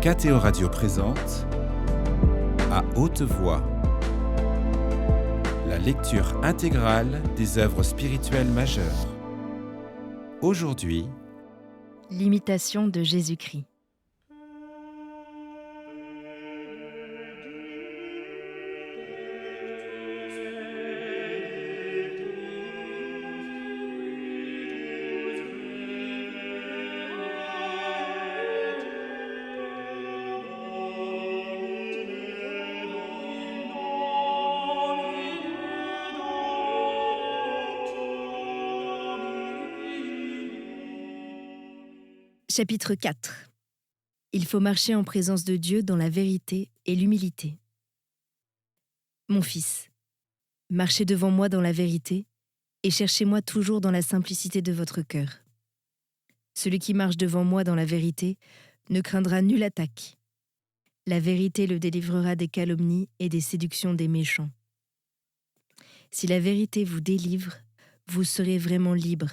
KTO Radio présente À haute voix, la lecture intégrale des œuvres spirituelles majeures. Aujourd'hui, l'imitation de Jésus-Christ. Chapitre 4. Il faut marcher en présence de Dieu dans la vérité et l'humilité. Mon fils, marchez devant moi dans la vérité et cherchez-moi toujours dans la simplicité de votre cœur. Celui qui marche devant moi dans la vérité ne craindra nulle attaque. La vérité le délivrera des calomnies et des séductions des méchants. Si la vérité vous délivre, vous serez vraiment libre,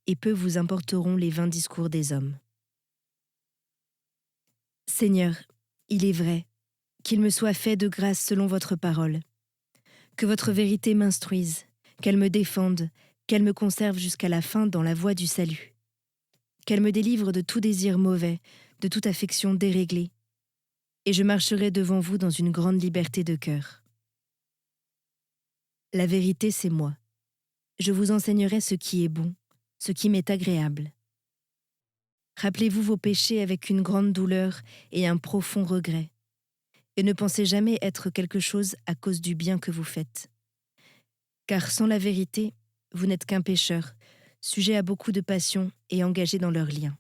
et peu vous importeront les vains discours des hommes. Seigneur, il est vrai, qu'il me soit fait de grâce selon votre parole. Que votre vérité m'instruise, qu'elle me défende, qu'elle me conserve jusqu'à la fin dans la voie du salut. Qu'elle me délivre de tout désir mauvais, de toute affection déréglée, et je marcherai devant vous dans une grande liberté de cœur. La vérité, c'est moi. Je vous enseignerai ce qui est bon, ce qui m'est agréable. Rappelez-vous vos péchés avec une grande douleur et un profond regret, et ne pensez jamais être quelque chose à cause du bien que vous faites. Car sans la vérité, vous n'êtes qu'un pécheur, sujet à beaucoup de passions et engagé dans leurs liens.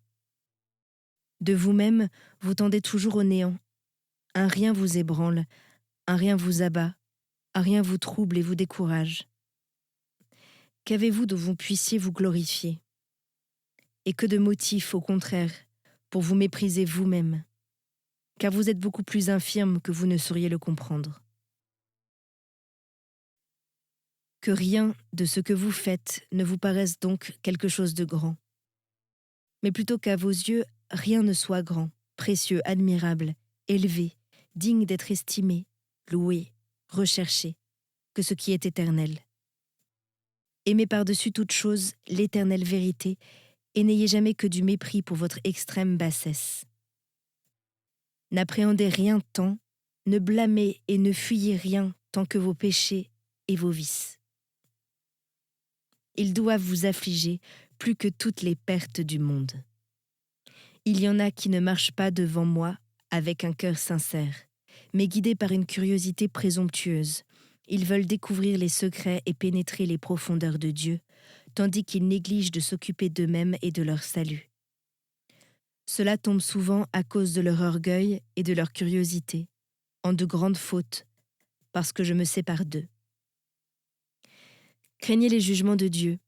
De vous-même, vous tendez toujours au néant. Un rien vous ébranle, un rien vous abat, un rien vous trouble et vous décourage. Qu'avez-vous dont vous puissiez vous glorifier ? Et que de motifs, au contraire, pour vous mépriser vous-même, car vous êtes beaucoup plus infirme que vous ne sauriez le comprendre. Que rien de ce que vous faites ne vous paraisse donc quelque chose de grand, mais plutôt qu'à vos yeux, rien ne soit grand, précieux, admirable, élevé, digne d'être estimé, loué, recherché, que ce qui est éternel. Aimez par-dessus toute chose l'éternelle vérité, et n'ayez jamais que du mépris pour votre extrême bassesse. N'appréhendez rien tant, ne blâmez et ne fuyez rien tant que vos péchés et vos vices. Ils doivent vous affliger plus que toutes les pertes du monde. Il y en a qui ne marchent pas devant moi avec un cœur sincère, mais guidés par une curiosité présomptueuse. Ils veulent découvrir les secrets et pénétrer les profondeurs de Dieu, tandis qu'ils négligent de s'occuper d'eux-mêmes et de leur salut. Cela tombe souvent à cause de leur orgueil et de leur curiosité, en de grandes fautes, parce que je me sépare d'eux. Craignez les jugements de Dieu.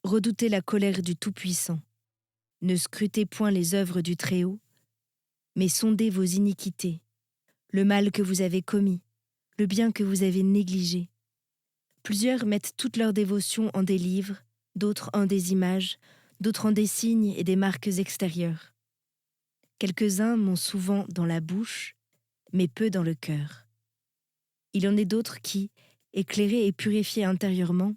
Redoutez la colère du Tout-Puissant. Ne scrutez point les œuvres du Très-Haut, mais sondez vos iniquités, le mal que vous avez commis, le bien que vous avez négligé. Plusieurs mettent toute leur dévotion en des livres, d'autres en des images, d'autres en des signes et des marques extérieures. Quelques-uns m'ont souvent dans la bouche, mais peu dans le cœur. Il en est d'autres qui, éclairés et purifiés intérieurement,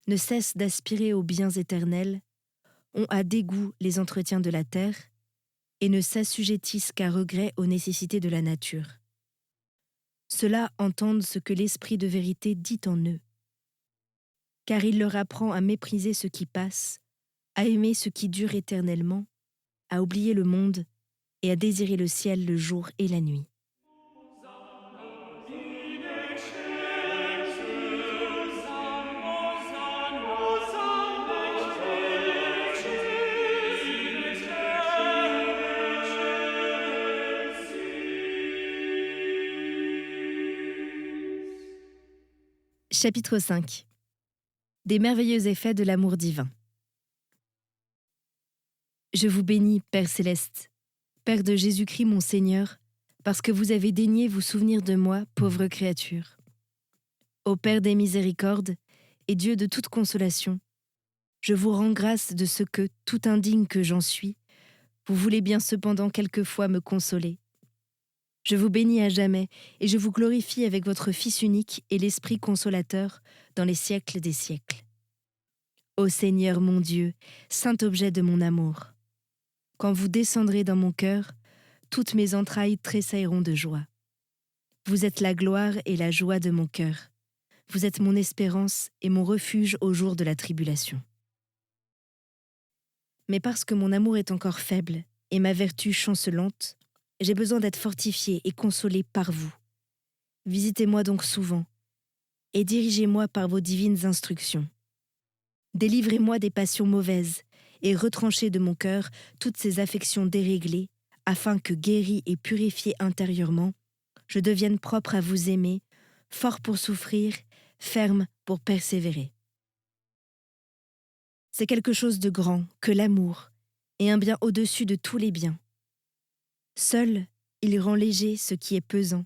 ne cessent d'aspirer aux biens éternels, ont à dégoût les entretiens de la terre, et ne s'assujettissent qu'à regret aux nécessités de la nature. Ceux-là entendent ce que l'Esprit de vérité dit en eux, car il leur apprend à mépriser ce qui passe, à aimer ce qui dure éternellement, à oublier le monde et à désirer le ciel le jour et la nuit. Chapitre 5. Des merveilleux effets de l'amour divin. Je vous bénis, Père céleste, Père de Jésus-Christ mon Seigneur, parce que vous avez daigné vous souvenir de moi, pauvre créature. Ô Père des miséricordes et Dieu de toute consolation, je vous rends grâce de ce que, tout indigne que j'en suis, Vous voulez bien cependant quelquefois me consoler. Je vous bénis à jamais, et je vous glorifie avec votre Fils unique et l'Esprit consolateur dans les siècles des siècles. Ô Seigneur mon Dieu, saint objet de mon amour, quand vous descendrez dans mon cœur, toutes mes entrailles tressailleront de joie. Vous êtes la gloire et la joie de mon cœur. Vous êtes mon espérance et mon refuge au jour de la tribulation. Mais parce que mon amour est encore faible et ma vertu chancelante, j'ai besoin d'être fortifié et consolé par vous. Visitez-moi donc souvent et dirigez-moi par vos divines instructions. Délivrez-moi des passions mauvaises et retranchez de mon cœur toutes ces affections déréglées, afin que, guéri et purifié intérieurement, je devienne propre à vous aimer, fort pour souffrir, ferme pour persévérer. C'est quelque chose de grand que l'amour, et un bien au-dessus de tous les biens. Seul, il rend léger ce qui est pesant,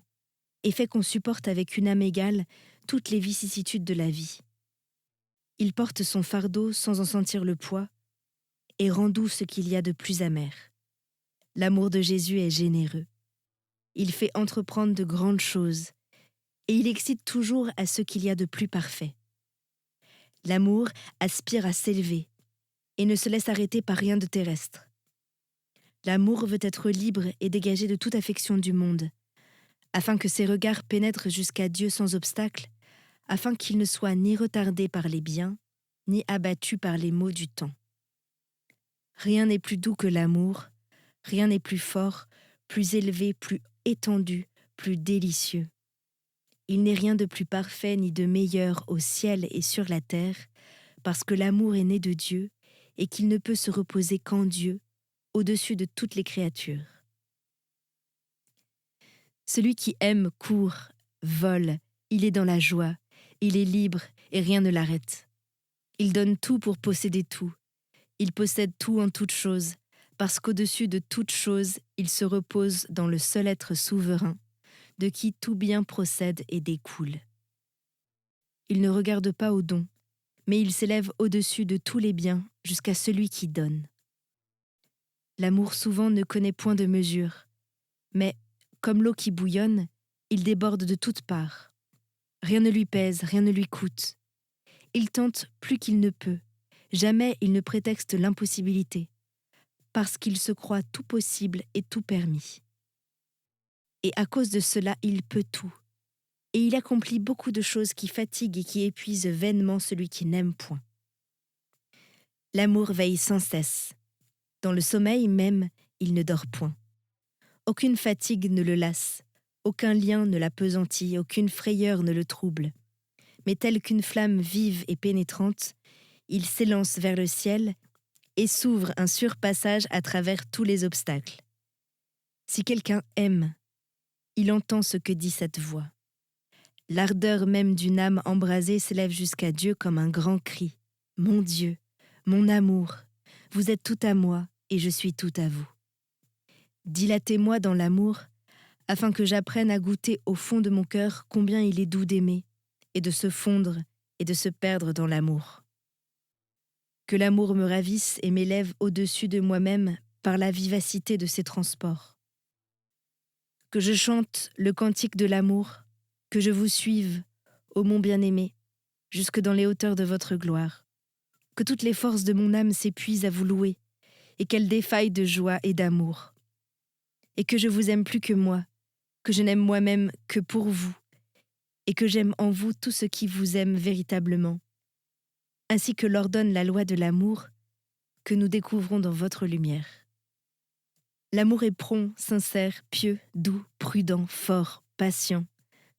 et fait qu'on supporte avec une âme égale toutes les vicissitudes de la vie. Il porte son fardeau sans en sentir le poids, et rend doux ce qu'il y a de plus amer. L'amour de Jésus est généreux. Il fait entreprendre de grandes choses, et il excite toujours à ce qu'il y a de plus parfait. L'amour aspire à s'élever, et ne se laisse arrêter par rien de terrestre. L'amour veut être libre et dégagé de toute affection du monde, afin que ses regards pénètrent jusqu'à Dieu sans obstacle, afin qu'il ne soit ni retardé par les biens, ni abattu par les maux du temps. Rien n'est plus doux que l'amour, rien n'est plus fort, plus élevé, plus étendu, plus délicieux. Il n'est rien de plus parfait ni de meilleur au ciel et sur la terre, parce que l'amour est né de Dieu et qu'il ne peut se reposer qu'en Dieu, au-dessus de toutes les créatures. Celui qui aime court, vole, il est dans la joie, il est libre et rien ne l'arrête. Il donne tout pour posséder tout. Il possède tout en toutes choses, parce qu'au-dessus de toutes choses, il se repose dans le seul être souverain, de qui tout bien procède et découle. Il ne regarde pas au don, mais il s'élève au-dessus de tous les biens jusqu'à celui qui donne. L'amour souvent ne connaît point de mesure, mais, comme l'eau qui bouillonne, il déborde de toutes parts. Rien ne lui pèse, rien ne lui coûte. Il tente plus qu'il ne peut. Jamais il ne prétexte l'impossibilité, parce qu'il se croit tout possible et tout permis. Et à cause de cela, il peut tout. Et il accomplit beaucoup de choses qui fatiguent et qui épuisent vainement celui qui n'aime point. L'amour veille sans cesse. Dans le sommeil même, il ne dort point. Aucune fatigue ne le lasse, aucun lien ne l'appesantit, aucune frayeur ne le trouble. Mais tel qu'une flamme vive et pénétrante, il s'élance vers le ciel et s'ouvre un surpassage à travers tous les obstacles. Si quelqu'un aime, il entend ce que dit cette voix. L'ardeur même d'une âme embrasée s'élève jusqu'à Dieu comme un grand cri. « Mon Dieu, mon amour, vous êtes tout à moi et je suis tout à vous. » Dilatez-moi dans l'amour, afin que j'apprenne à goûter au fond de mon cœur combien il est doux d'aimer, et de se fondre et de se perdre dans l'amour. Que l'amour me ravisse et m'élève au-dessus de moi-même par la vivacité de ses transports. Que je chante le cantique de l'amour, que je vous suive, ô mon bien-aimé, jusque dans les hauteurs de votre gloire. Que toutes les forces de mon âme s'épuisent à vous louer, et qu'elles défaillent de joie et d'amour. Et que je vous aime plus que moi, que je n'aime moi-même que pour vous, et que j'aime en vous tout ce qui vous aime véritablement, ainsi que l'ordonne la loi de l'amour que nous découvrons dans votre lumière. L'amour est prompt, sincère, pieux, doux, prudent, fort, patient,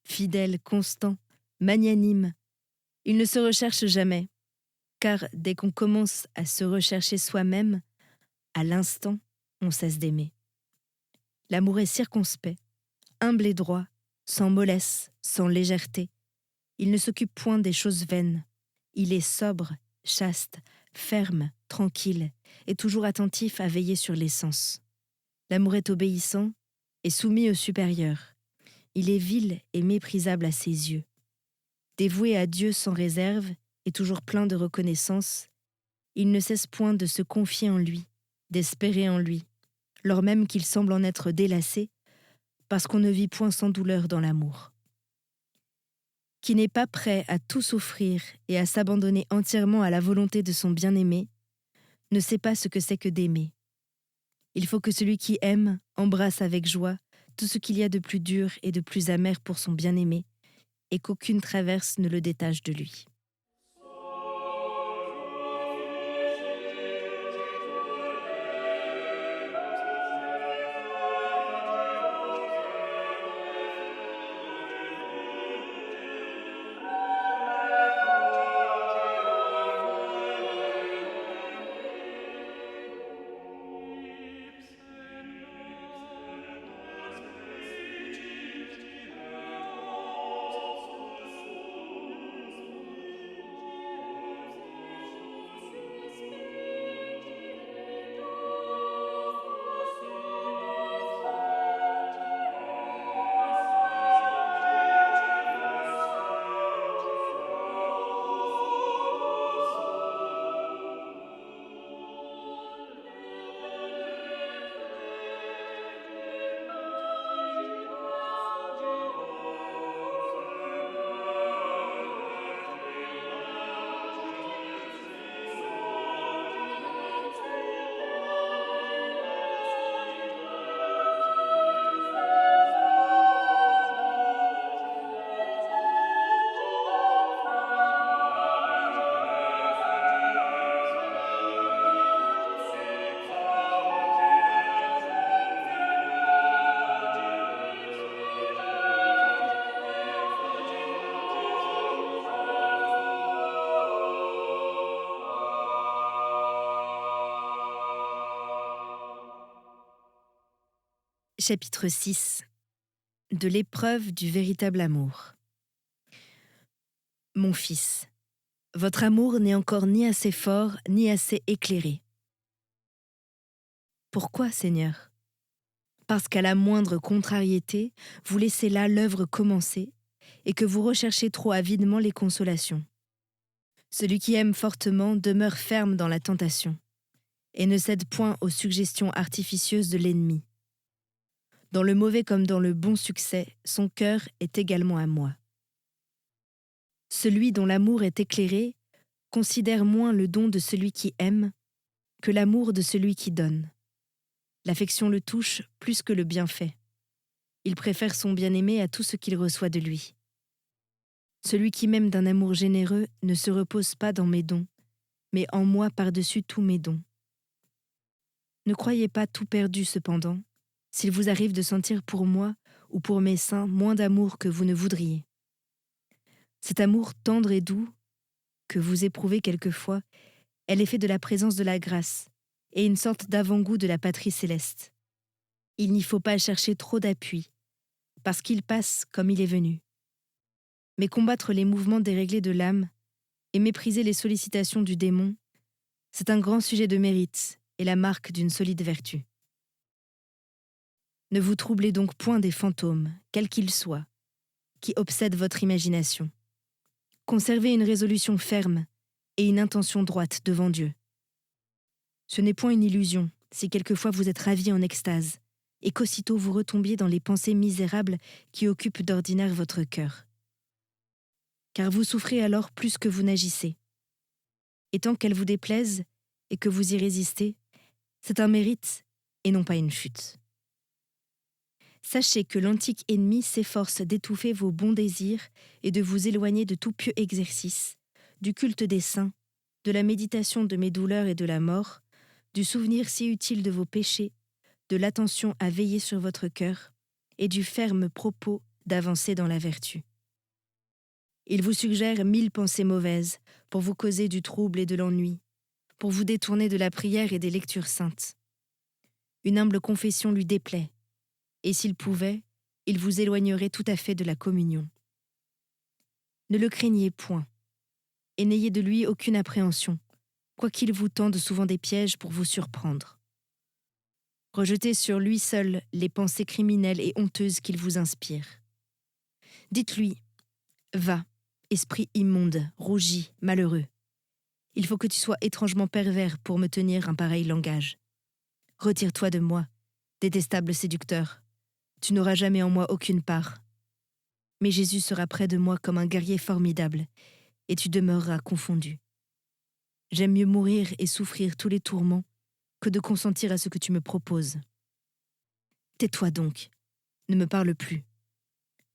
fidèle, constant, magnanime. Il ne se recherche jamais, car dès qu'on commence à se rechercher soi-même, à l'instant, on cesse d'aimer. L'amour est circonspect, humble et droit, sans mollesse, sans légèreté. Il ne s'occupe point des choses vaines. Il est sobre, chaste, ferme, tranquille, et toujours attentif à veiller sur les sens. L'amour est obéissant et soumis au supérieur. Il est vil et méprisable à ses yeux. Dévoué à Dieu sans réserve et toujours plein de reconnaissance, il ne cesse point de se confier en lui, d'espérer en lui, lors même qu'il semble en être délassé, parce qu'on ne vit point sans douleur dans l'amour. Qui n'est pas prêt à tout s'offrir et à s'abandonner entièrement à la volonté de son bien-aimé, ne sait pas ce que c'est que d'aimer. Il faut que celui qui aime embrasse avec joie tout ce qu'il y a de plus dur et de plus amer pour son bien-aimé, et qu'aucune traverse ne le détache de lui. Chapitre 6. De l'épreuve du véritable amour. Mon fils, votre amour n'est encore ni assez fort ni assez éclairé. Pourquoi, Seigneur ? Parce qu'à la moindre contrariété, vous laissez là l'œuvre commencée et que vous recherchez trop avidement les consolations. Celui qui aime fortement demeure ferme dans la tentation et ne cède point aux suggestions artificieuses de l'ennemi. Dans le mauvais comme dans le bon succès, son cœur est également à moi. Celui dont l'amour est éclairé considère moins le don de celui qui aime que l'amour de celui qui donne. L'affection le touche plus que le bienfait. Il préfère son bien-aimé à tout ce qu'il reçoit de lui. Celui qui m'aime d'un amour généreux ne se repose pas dans mes dons, mais en moi par-dessus tous mes dons. Ne croyez pas tout perdu cependant, s'il vous arrive de sentir pour moi ou pour mes saints moins d'amour que vous ne voudriez. Cet amour tendre et doux, que vous éprouvez quelquefois, est l'effet de la présence de la grâce et une sorte d'avant-goût de la patrie céleste. Il n'y faut pas chercher trop d'appui, parce qu'il passe comme il est venu. Mais combattre les mouvements déréglés de l'âme et mépriser les sollicitations du démon, c'est un grand sujet de mérite et la marque d'une solide vertu. Ne vous troublez donc point des fantômes, quels qu'ils soient, qui obsèdent votre imagination. Conservez une résolution ferme et une intention droite devant Dieu. Ce n'est point une illusion si quelquefois vous êtes ravi en extase et qu'aussitôt vous retombiez dans les pensées misérables qui occupent d'ordinaire votre cœur. Car vous souffrez alors plus que vous n'agissez. Et tant qu'elles vous déplaisent et que vous y résistez, c'est un mérite et non pas une chute. Sachez que l'antique ennemi s'efforce d'étouffer vos bons désirs et de vous éloigner de tout pieux exercice, du culte des saints, de la méditation de mes douleurs et de la mort, du souvenir si utile de vos péchés, de l'attention à veiller sur votre cœur et du ferme propos d'avancer dans la vertu. Il vous suggère 1000 pensées mauvaises pour vous causer du trouble et de l'ennui, pour vous détourner de la prière et des lectures saintes. Une humble confession lui déplaît, et s'il pouvait, il vous éloignerait tout à fait de la communion. Ne le craignez point, et n'ayez de lui aucune appréhension, quoiqu'il vous tende souvent des pièges pour vous surprendre. Rejetez sur lui seul les pensées criminelles et honteuses qu'il vous inspire. Dites-lui, « Va, esprit immonde, rougi, malheureux. Il faut que tu sois étrangement pervers pour me tenir un pareil langage. Retire-toi de moi, Détestable séducteur, tu n'auras jamais en moi aucune part. Mais Jésus sera près de moi comme un guerrier formidable, et tu demeureras confondu. J'aime mieux mourir et souffrir tous les tourments que de consentir à ce que tu me proposes. Tais-toi donc, ne me parle plus.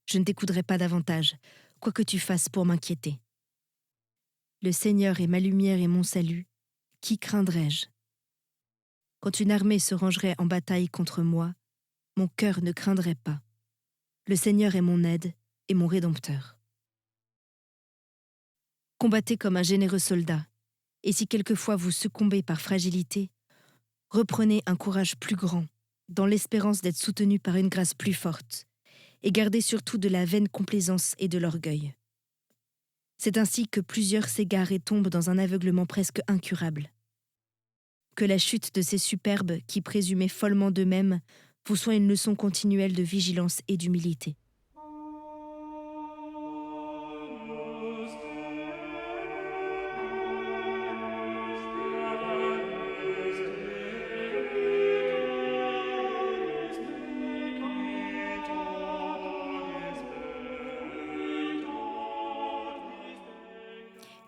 Je ne t'écouterai pas davantage, quoi que tu fasses pour m'inquiéter. Le Seigneur est ma lumière et mon salut, qui craindrais-je? Quand une armée se rangerait en bataille contre moi, mon cœur ne craindrait pas. Le Seigneur est mon aide et mon rédempteur. Combattez comme un généreux soldat, et si quelquefois vous succombez par fragilité, reprenez un courage plus grand, dans l'espérance d'être soutenu par une grâce plus forte, et gardez surtout de la vaine complaisance et de l'orgueil. C'est ainsi que plusieurs s'égarent et tombent dans un aveuglement presque incurable. Que la chute de ces superbes qui présumaient follement d'eux-mêmes vous soit une leçon continuelle de vigilance et d'humilité.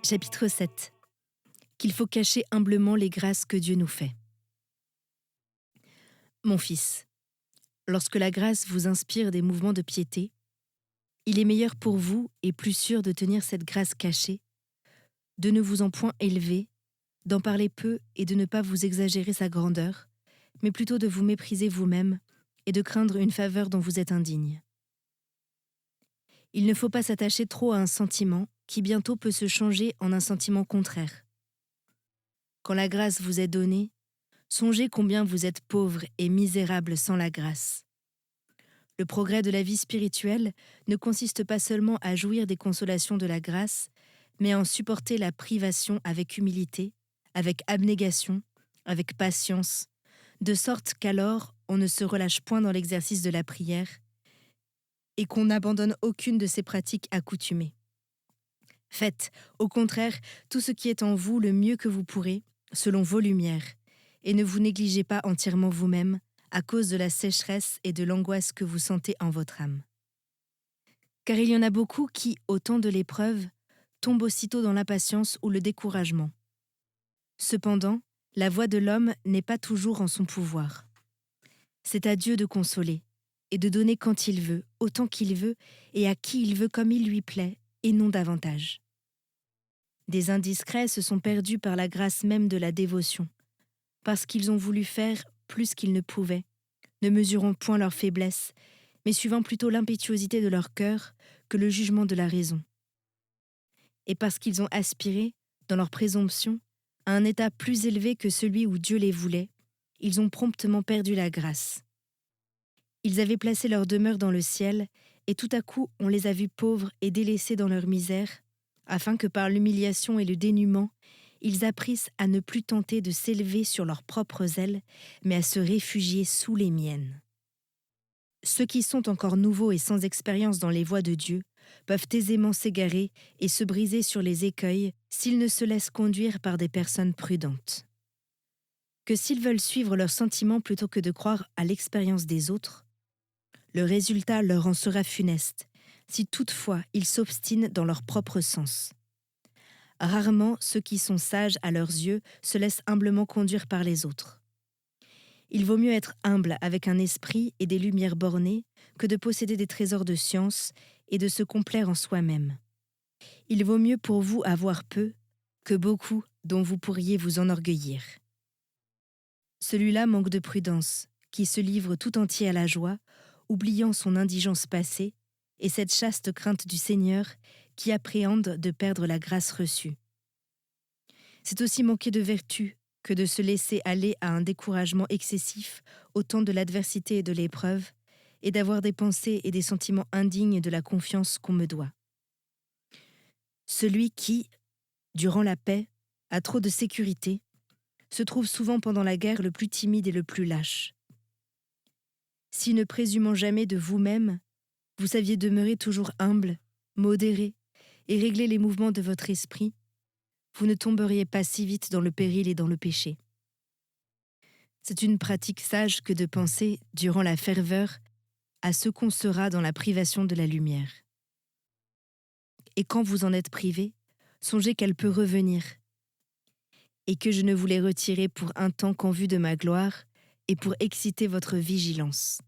Chapitre 7. Qu'il faut cacher humblement les grâces que Dieu nous fait. Mon fils, lorsque la grâce vous inspire des mouvements de piété, il est meilleur pour vous et plus sûr de tenir cette grâce cachée, de ne vous en point élever, d'en parler peu et de ne pas vous exagérer sa grandeur, mais plutôt de vous mépriser vous-même et de craindre une faveur dont vous êtes indigne. Il ne faut pas s'attacher trop à un sentiment qui bientôt peut se changer en un sentiment contraire. Quand la grâce vous est donnée, songez combien vous êtes pauvre et misérable sans la grâce. Le progrès de la vie spirituelle ne consiste pas seulement à jouir des consolations de la grâce, mais à en supporter la privation avec humilité, avec abnégation, avec patience, de sorte qu'alors on ne se relâche point dans l'exercice de la prière et qu'on n'abandonne aucune de ses pratiques accoutumées. Faites, au contraire, tout ce qui est en vous le mieux que vous pourrez, selon vos lumières, et ne vous négligez pas entièrement vous-même à cause de la sécheresse et de l'angoisse que vous sentez en votre âme. Car il y en a beaucoup qui, au temps de l'épreuve, tombent aussitôt dans l'impatience ou le découragement. Cependant, la voix de l'homme n'est pas toujours en son pouvoir. C'est à Dieu de consoler, et de donner quand il veut, autant qu'il veut, et à qui il veut comme il lui plaît, et non davantage. Des indiscrets se sont perdus par la grâce même de la dévotion, parce qu'ils ont voulu faire plus qu'ils ne pouvaient, ne mesurant point leur faiblesse, mais suivant plutôt l'impétuosité de leur cœur que le jugement de la raison. Et parce qu'ils ont aspiré, dans leur présomption, à un état plus élevé que celui où Dieu les voulait, ils ont promptement perdu la grâce. Ils avaient placé leur demeure dans le ciel, et tout à coup on les a vus pauvres et délaissés dans leur misère, afin que par l'humiliation et le dénuement, ils apprissent à ne plus tenter de s'élever sur leurs propres ailes, mais à se réfugier sous les miennes. Ceux qui sont encore nouveaux et sans expérience dans les voies de Dieu peuvent aisément s'égarer et se briser sur les écueils s'ils ne se laissent conduire par des personnes prudentes. Que s'ils veulent suivre leurs sentiments plutôt que de croire à l'expérience des autres, le résultat leur en sera funeste, si toutefois ils s'obstinent dans leur propre sens. Rarement ceux qui sont sages à leurs yeux se laissent humblement conduire par les autres. Il vaut mieux être humble avec un esprit et des lumières bornées que de posséder des trésors de science et de se complaire en soi-même. Il vaut mieux pour vous avoir peu que beaucoup dont vous pourriez vous enorgueillir. Celui-là manque de prudence, qui se livre tout entier à la joie, oubliant son indigence passée, et cette chaste crainte du Seigneur qui appréhende de perdre la grâce reçue. C'est aussi manquer de vertu que de se laisser aller à un découragement excessif au temps de l'adversité et de l'épreuve, et d'avoir des pensées et des sentiments indignes de la confiance qu'on me doit. Celui qui, durant la paix, a trop de sécurité, se trouve souvent pendant la guerre le plus timide et le plus lâche. Si ne présumant jamais de vous-même, vous saviez demeurer toujours humble, modéré, et régler les mouvements de votre esprit, vous ne tomberiez pas si vite dans le péril et dans le péché. C'est une pratique sage que de penser, durant la ferveur, à ce qu'on sera dans la privation de la lumière. Et quand vous en êtes privé, songez qu'elle peut revenir, et que je ne vous l'ai retirée pour un temps qu'en vue de ma gloire et pour exciter votre vigilance.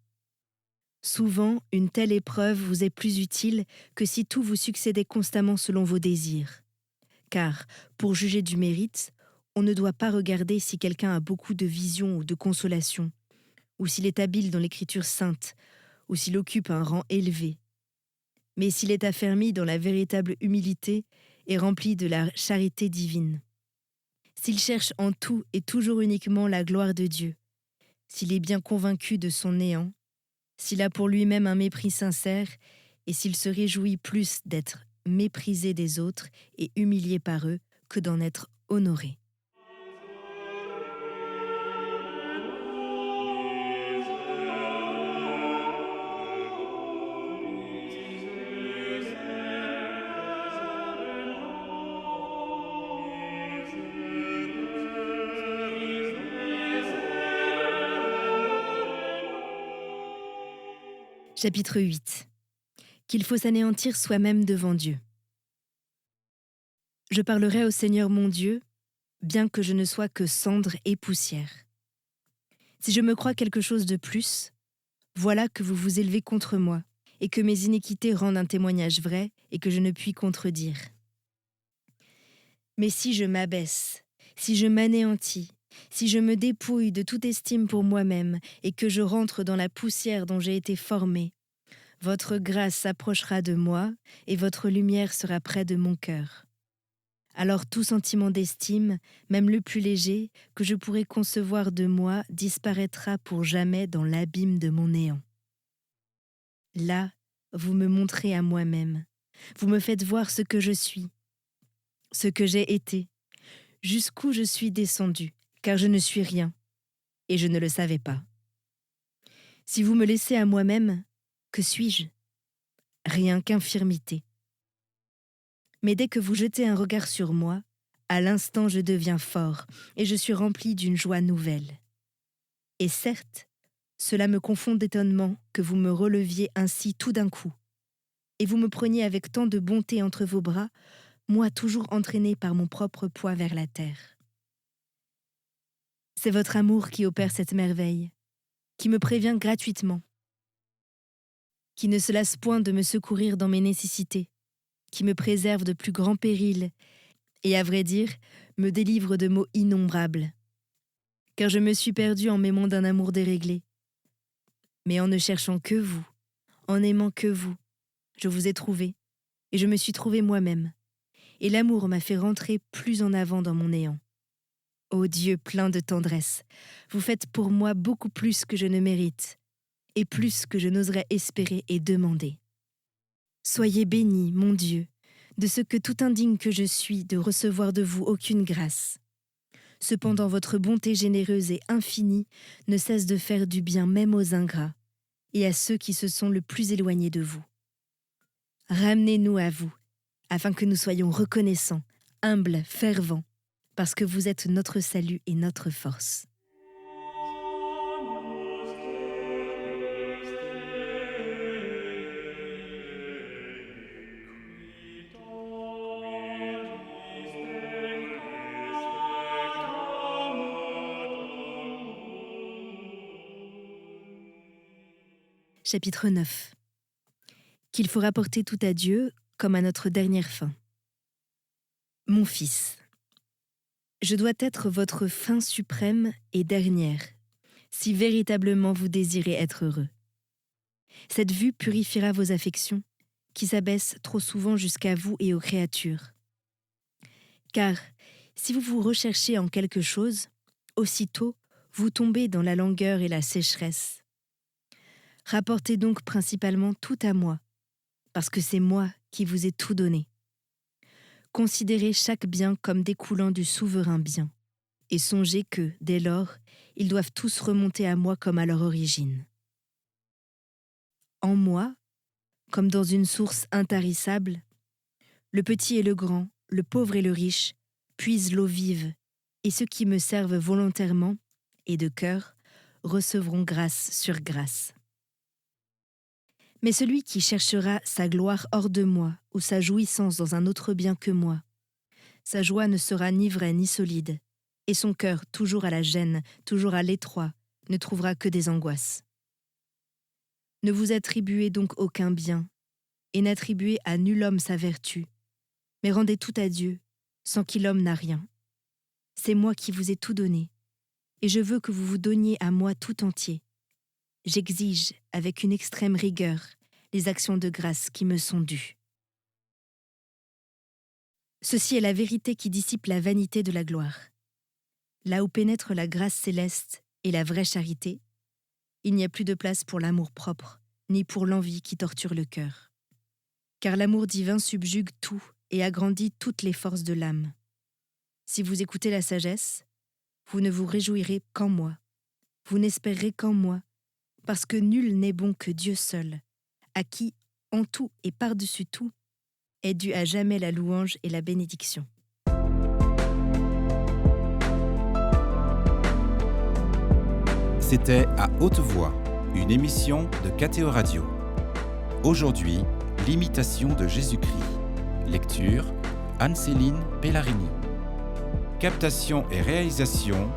Souvent, une telle épreuve vous est plus utile que si tout vous succédait constamment selon vos désirs. Car, pour juger du mérite, on ne doit pas regarder si quelqu'un a beaucoup de visions ou de consolation, ou s'il est habile dans l'écriture sainte, ou s'il occupe un rang élevé. Mais s'il est affermi dans la véritable humilité et rempli de la charité divine. S'il cherche en tout et toujours uniquement la gloire de Dieu, s'il est bien convaincu de son néant, s'il a pour lui-même un mépris sincère et s'il se réjouit plus d'être méprisé des autres et humilié par eux que d'en être honoré. Chapitre 8. Qu'il faut s'anéantir soi-même devant Dieu. Je parlerai au Seigneur mon Dieu, bien que je ne sois que cendre et poussière. Si je me crois quelque chose de plus, voilà que vous vous élevez contre moi, et que mes iniquités rendent un témoignage vrai et que je ne puis contredire. Mais si je m'abaisse, si je m'anéantis, si je me dépouille de toute estime pour moi-même et que je rentre dans la poussière dont j'ai été formé, votre grâce s'approchera de moi et votre lumière sera près de mon cœur. Alors tout sentiment d'estime, même le plus léger, que je pourrais concevoir de moi, disparaîtra pour jamais dans l'abîme de mon néant. Là, vous me montrez à moi-même, vous me faites voir ce que je suis, ce que j'ai été, jusqu'où je suis descendu, car je ne suis rien, et je ne le savais pas. Si vous me laissez à moi-même, que suis-je? Rien qu'infirmité. Mais dès que vous jetez un regard sur moi, à l'instant je deviens fort, et je suis rempli d'une joie nouvelle. Et certes, cela me confond d'étonnement que vous me releviez ainsi tout d'un coup, et vous me preniez avec tant de bonté entre vos bras, moi toujours entraîné par mon propre poids vers la terre. C'est votre amour qui opère cette merveille, qui me prévient gratuitement, qui ne se lasse point de me secourir dans mes nécessités, qui me préserve de plus grands périls, et à vrai dire, me délivre de maux innombrables. Car je me suis perdu en m'aimant d'un amour déréglé. Mais en ne cherchant que vous, en aimant que vous, je vous ai trouvé, et je me suis trouvé moi-même. Et l'amour m'a fait rentrer plus en avant dans mon néant. Ô Dieu plein de tendresse, vous faites pour moi beaucoup plus que je ne mérite, et plus que je n'oserais espérer et demander. Soyez béni, mon Dieu, de ce que tout indigne que je suis de recevoir de vous aucune grâce. Cependant votre bonté généreuse et infinie ne cesse de faire du bien même aux ingrats, et à ceux qui se sont le plus éloignés de vous. Ramenez-nous à vous, afin que nous soyons reconnaissants, humbles, fervents, parce que vous êtes notre salut et notre force. Chapitre 9. Qu'il faut rapporter tout à Dieu comme à notre dernière fin. Mon fils, je dois être votre fin suprême et dernière, si véritablement vous désirez être heureux. Cette vue purifiera vos affections, qui s'abaissent trop souvent jusqu'à vous et aux créatures. Car, si vous vous recherchez en quelque chose, aussitôt, vous tombez dans la langueur et la sécheresse. Rapportez donc principalement tout à moi, parce que c'est moi qui vous ai tout donné. Considérez chaque bien comme découlant du souverain bien, et songez que, dès lors, ils doivent tous remonter à moi comme à leur origine. En moi, comme dans une source intarissable, le petit et le grand, le pauvre et le riche, puisent l'eau vive, et ceux qui me servent volontairement et de cœur recevront grâce sur grâce. Mais celui qui cherchera sa gloire hors de moi ou sa jouissance dans un autre bien que moi, sa joie ne sera ni vraie ni solide, et son cœur, toujours à la gêne, toujours à l'étroit, ne trouvera que des angoisses. Ne vous attribuez donc aucun bien, et n'attribuez à nul homme sa vertu, mais rendez tout à Dieu, sans qui l'homme n'a rien. C'est moi qui vous ai tout donné, et je veux que vous vous donniez à moi tout entier. J'exige, avec une extrême rigueur, les actions de grâce qui me sont dues. Ceci est la vérité qui dissipe la vanité de la gloire. Là où pénètre la grâce céleste et la vraie charité, il n'y a plus de place pour l'amour propre, ni pour l'envie qui torture le cœur. Car l'amour divin subjugue tout et agrandit toutes les forces de l'âme. Si vous écoutez la sagesse, vous ne vous réjouirez qu'en moi, vous n'espérerez qu'en moi, parce que nul n'est bon que Dieu seul, à qui, en tout et par-dessus tout, est due à jamais la louange et la bénédiction. C'était À haute voix, une émission de KTO Radio. Aujourd'hui, l'imitation de Jésus-Christ. Lecture, Anne-Céline Pellarini. Captation et réalisation,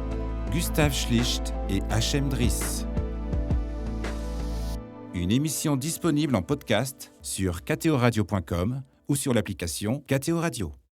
Gustave Schlicht et Hachem Driss. Une émission disponible en podcast sur ktoradio.com ou sur l'application KTO Radio.